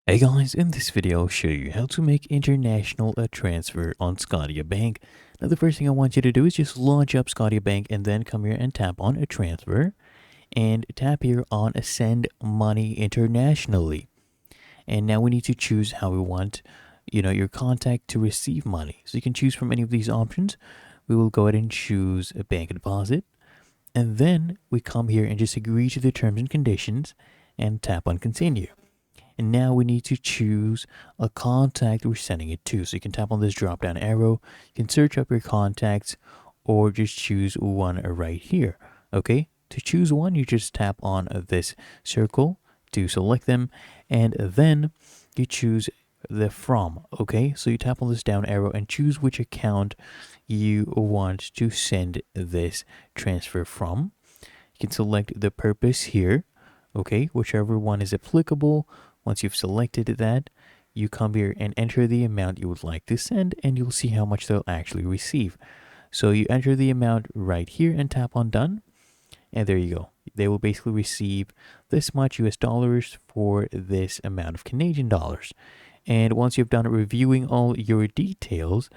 Hey guys, in this video I'll show you how to make international transfer on Scotiabank. Now the first thing I want you to do is just launch up Scotiabank and then come here and tap on a transfer and tap here on send money internationally. And now we need to choose how we want, your contact to receive money. So you can choose from any of these options. We will go ahead and choose a bank deposit. And then we come here and just agree to the terms and conditions and tap on continue. And now we need to choose a contact we're sending it to. So you can tap on this drop down arrow, you can search up your contacts, or just choose one right here. Okay, to choose one, you just tap on this circle to select them, and then you choose the from. Okay, so you tap on this down arrow and choose which account you want to send this transfer from. You can select the purpose here. Okay, whichever one is applicable. Once you've selected that, you come here and enter the amount you would like to send, and you'll see how much they'll actually receive. So you enter the amount right here and tap on done, and there you go. They will basically receive this much US dollars for this amount of Canadian dollars. And once you've done reviewing all your details,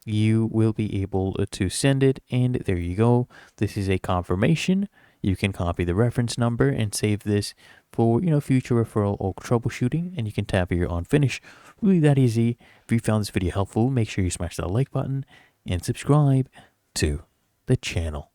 you will be able to send it, and there you go. This is a confirmation. You can copy the reference number and save this for future referral or troubleshooting, and you can tap here on finish. Really that easy. If you found this video helpful, make sure you smash that like button and subscribe to the channel.